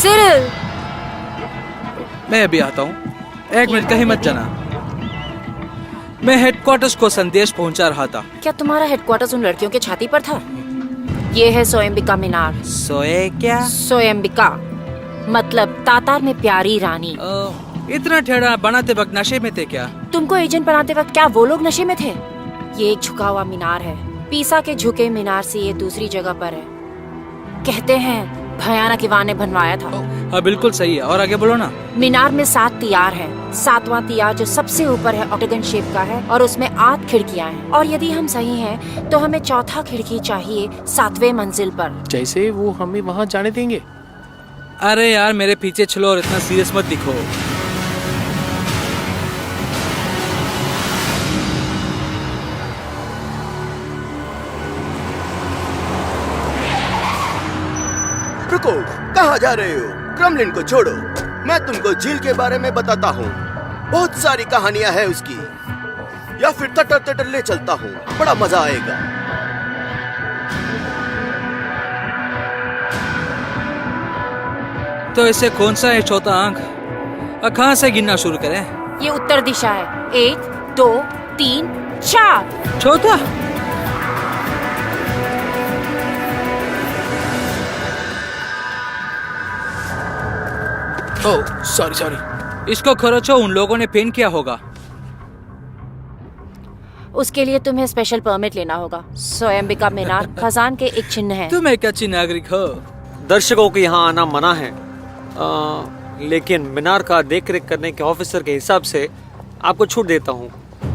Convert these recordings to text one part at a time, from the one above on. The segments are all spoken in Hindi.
सिरिल, मैं अभी आता हूँ, 1 मिनट कहीं मत जाना। मैं हेडक्वार्टर्स को संदेश पहुंचा रहा था। क्या तुम्हारा हेडक्वार्टर्स उन लड़कियों के छाती पर था? ये है सोयम्बिका मीनार। सोए क्या? सोयम्बिका मतलब तातार में प्यारी रानी। इतना टेढ़ा बनाते वक्त नशे में थे क्या? तुमको एजेंट बनाते वक्त क्या वो लोग नशे में थे? ये एक झुका हुआ मीनार है। पीसा के झुके मीनार से ये दूसरी जगह पर है। कहते हैं भयानक ईवान ने बनवाया था। हाँ बिल्कुल सही है, और आगे बोलो ना। मीनार में 7 तियार है। 7वां तियार जो सबसे ऊपर है ऑक्टागन शेप का है और उसमें 8 खिड़कियां हैं। और यदि हम सही हैं तो हमें चौथा खिड़की चाहिए 7वें मंजिल पर। जैसे वो हमें वहाँ जाने देंगे? अरे यार मेरे पीछे चलो और इतना सीरियस मत दिखो। रुको, कहाँ जा रहे हो? क्रेमलिन को छोड़ो, मैं तुमको झील के बारे में बताता हूँ। बहुत सारी कहानियां हैं उसकी। या फिर तटर तटर ले चलता हूँ, बड़ा मजा आएगा। तो इसे कौन सा है चौथा आंख? कहाँ से गिनना शुरू करें? ये उत्तर दिशा है। 1 2 3 4। चौथा? Oh sorry. इसको खरोचो उन लोगों ने पेन किया होगा। उसके लिए तुम्हें स्पेशल परमिट लेना होगा। सोयम्बिका मीनार खजान के एक चिन्ह है। तुम एक अच्छी नागरिक हो। दर्शकों को यहाँ आना मना है, लेकिन मीनार का देख रेख करने के ऑफिसर के हिसाब से आपको छूट देता हूँ।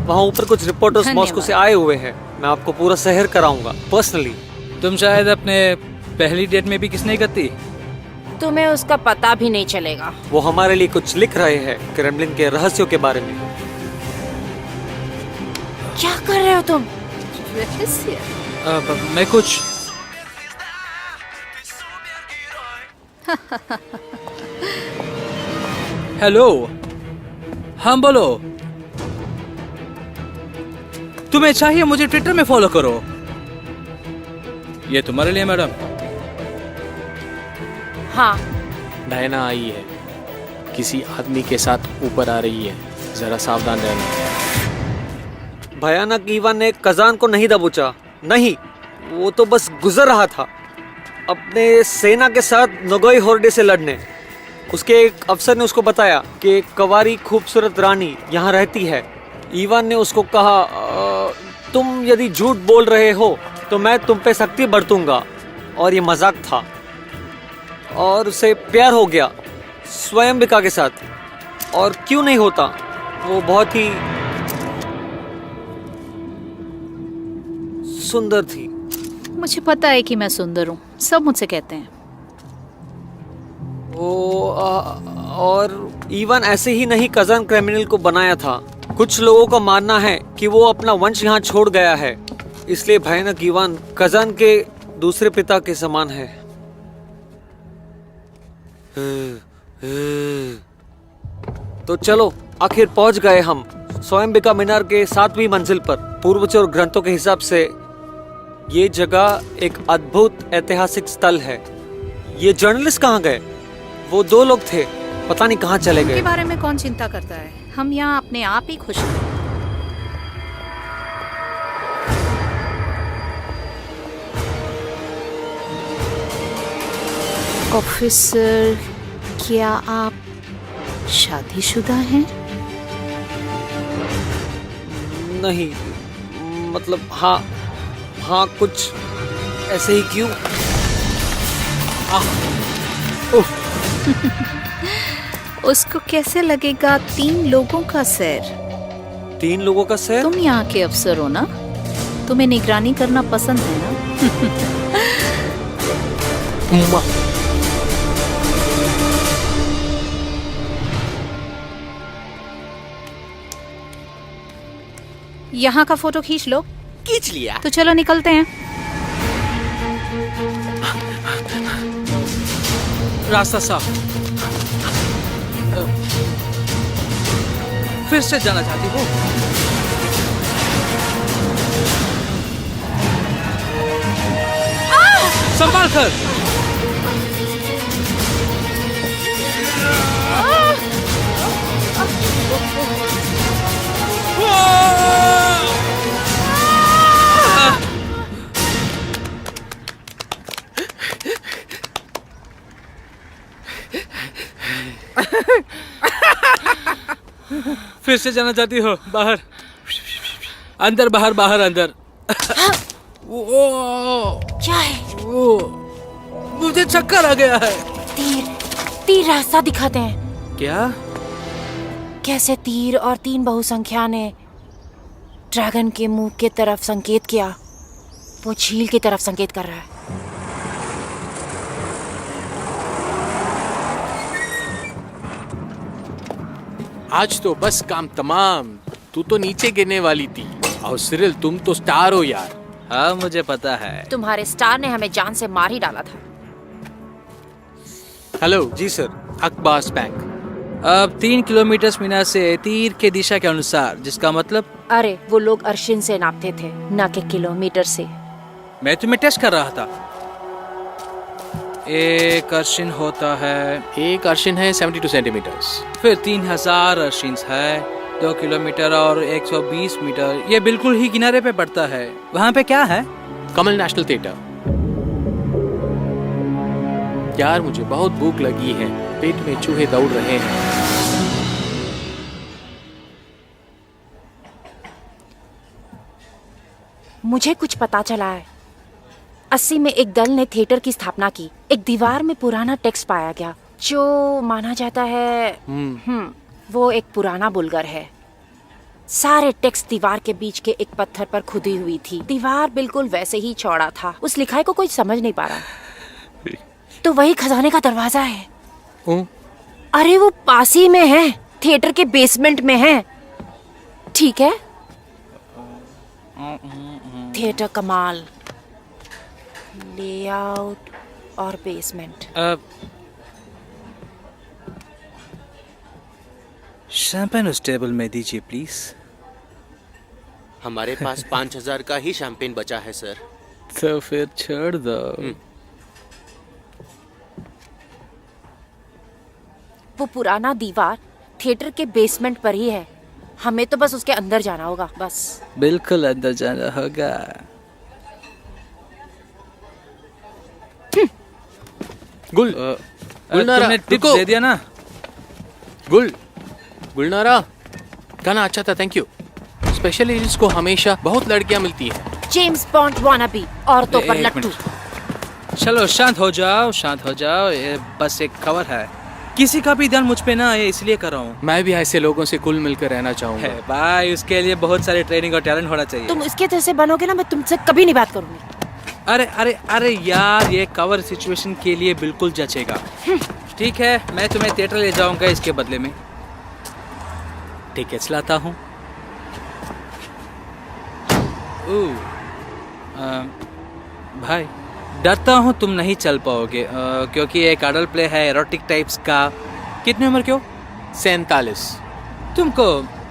वहाँ ऊपर कुछ रिपोर्टर्स मॉस्को से आए हुए हैं। मैं आपको पूरा शहर कराऊंगा पर्सनली। तुम शायद अपने पहली डेट में भी किस नहीं करती? तुम्हें उसका पता भी नहीं चलेगा। वो हमारे लिए कुछ लिख रहे हैं क्रेमलिन के रहस्यों के बारे में। क्या कर रहे हो तुम? मैं कुछ हेलो, हाँ बोलो। तुम्हें चाहिए मुझे ट्विटर में फॉलो करो। ये तुम्हारे लिए मैडम। हाँ। डायना आई है, किसी आदमी के साथ ऊपर आ रही है, जरा सावधान रहना। भयानक ईवान ने कजान को नहीं दबोचा। नहीं, वो तो बस गुजर रहा था अपने सेना के साथ नोगोई होर्डे से लड़ने। उसके एक अफसर ने उसको बताया कि एक कवारी खूबसूरत रानी यहाँ रहती है। ईवान ने उसको कहा, तुम यदि झूठ बोल रहे हो तो मैं तुम पे सख्ती बरतूंगा। और ये मजाक था और उसे प्यार हो गया स्वयंबिका के साथ। और क्यों नहीं होता, वो बहुत ही सुंदर थी। मुझे पता है कि मैं सुंदर हूँ, सब मुझसे कहते हैं। और ईवान ऐसे ही नहीं कजन क्रिमिनल को बनाया था। कुछ लोगों का मानना है कि वो अपना वंश यहाँ छोड़ गया है, इसलिए भयानक ईवान कजन के दूसरे पिता के समान है। तो चलो, आखिर पहुंच गए हम स्वयंबिका मीनार के 7वीं मंजिल पर। पूर्वजों और ग्रंथों के हिसाब से ये जगह एक अद्भुत ऐतिहासिक स्थल है। ये जर्नलिस्ट कहाँ गए? वो 2 लोग थे, पता नहीं कहाँ चले गए। के बारे में कौन चिंता करता है, हम यहाँ अपने आप ही खुश हैं। ऑफिसर, क्या आप शादीशुदा हैं? नहीं, मतलब हाँ कुछ ऐसे ही। क्यों? उसको कैसे लगेगा 3 लोगों का सैर? 3 लोगों का सैर? तुम यहाँ के अफसर हो ना, तुम्हें निगरानी करना पसंद है ना? यहाँ का फोटो खींच लो। खींच लिया। तो चलो निकलते हैं। रास्ता साफ। फिर से जाना चाहती हो? संभाल कर। फिर से जाना चाहती हो? बाहर अंदर, बाहर बाहर अंदर। ओ, क्या है? ओ, मुझे चक्कर आ गया है। तीर, तीर रास्ता दिखाते हैं। क्या? कैसे तीर और 3 बहुसंख्या ने ड्रैगन के मुंह की तरफ संकेत किया। वो झील की तरफ संकेत कर रहा है। आज तो बस काम तमाम। तू तो नीचे गिरने वाली थी। और सिरिल, तुम तो स्टार हो यार। हाँ, मुझे पता है। तुम्हारे स्टार ने हमें जान से मार ही डाला था। हेलो जी सर। अकबास बैंक। अब 3 किलोमीटर मीना से तीर के दिशा के अनुसार, जिसका मतलब अरे वो लोग अर्शिन से नापते थे, न कि किलोमीटर से। मैं तुम्हें टेस्ट कर रहा था। एक अर्शिन होता है, एक अर्शिन है 72 सेंटीमीटर्स। फिर 3000 अर्शिन है, 2 किलोमीटर और 120 मीटर। ये बिल्कुल ही किनारे पे पड़ता है। वहाँ पे क्या है? कमल नेशनल थिएटर। यार मुझे बहुत भूख लगी है। पेट में चूहे दौड़ रहे हैं। मुझे कुछ पता चला है। 80 में एक दल ने थिएटर की स्थापना की। एक दीवार में पुराना टेक्स्ट पाया गया जो माना जाता है वो एक पुराना बुलगर है। सारे टेक्स्ट दीवार के बीच के एक पत्थर पर खुदी हुई थी। दीवार बिल्कुल वैसे ही चौड़ा था। उस लिखाई को कोई समझ नहीं पा रहा। तो वही खजाने का दरवाजा है। अरे वो पास ही में है, थिएटर के बेसमेंट में है। ठीक है, थिएटर कमाल, लेआउट और बेसमेंट। शैंपेन उस टेबल में दीजिए प्लीज। हमारे पास 5000 का ही शैंपेन बचा है सर। तो फिर छोड़ दो। वो पुराना दीवार थिएटर के बेसमेंट पर ही है। हमें तो बस उसके अंदर जाना होगा, बस। बिल्कुल अंदर जाना होगा। गुलनारा, तुमने टिप्स रुको। दे दिया ना? गुलनारा, गाना अच्छा था, थैंक यू। स्पेशल एजेंट्स को हमेशा बहुत लड़कियां मिलती हैं। जेम्स बॉन्ड वानाबी, औरतों पर एक लट्टू। मिनट। चलो शांत हो जाओ, शांत हो जाओ। ये बस एक खबर है। किसी का भी ध्यान मुझ पे ना आए, इसलिए कर रहा हूँ। मैं भी ऐसे लोगों से कुल मिलकर रहना चाहूंगा। भाई, उसके लिए बहुत सारी ट्रेनिंग और टैलेंट होना चाहिए। तुम इसके जैसे बनोगे ना, मैं तुमसे कभी नहीं बात करूंगी। अरे अरे अरे यार, ये कवर सिचुएशन के लिए बिल्कुल जचेगा। ठीक है, मैं तुम्हें थिएटर ले जाऊंगा इसके बदले में टिकट्स लाता हूँ। भाई, डरता हूँ तुम नहीं चल पाओगे, क्योंकि एक अडल्ट प्ले है, एरोटिक टाइप्स का। कितनी उम्र के हो? 47। तुमको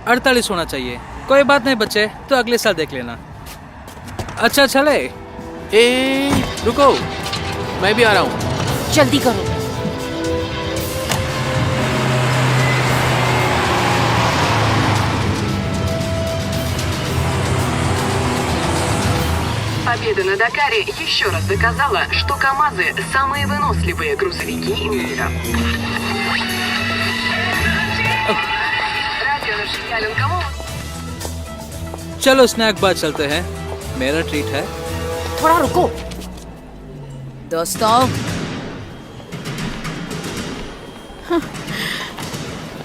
48 होना चाहिए। कोई बात नहीं बच्चे, तो अगले साल देख लेना। अच्छा चले। रुको, मैं भी आ रहा हूँ। जल्दी करो। Победа на Дакаре еще раз доказала, что КамАЗы – самые выносливые грузовики мира. Радио расширяли кому? चलो स्नैक बार चलते हैं, मेरा ट्रीट है। थोड़ा रुको। दोस्तों,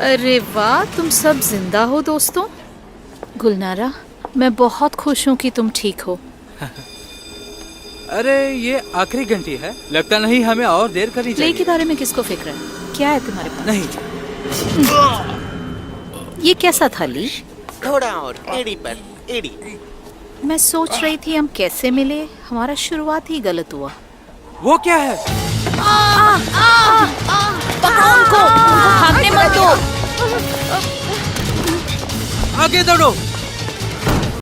अरे वाह, तुम सब जिंदा हो दोस्तों। गुलनारा, मैं बहुत खुश हूँ कि तुम ठीक हो। अरे ये आखिरी घंटी है, लगता नहीं हमें और देर करनी प्ले के चाहिए। बारे में किसको फिक्र है? क्या है तुम्हारे पास? नहीं, ये कैसा था ली? थोड़ा और एड़ी पर एड़ी। मैं सोच रही थी हम कैसे मिले। हमारा शुरुआत ही गलत हुआ। वो क्या है? पकड़ो उनको, भागने मत दो। आगे दौड़ो।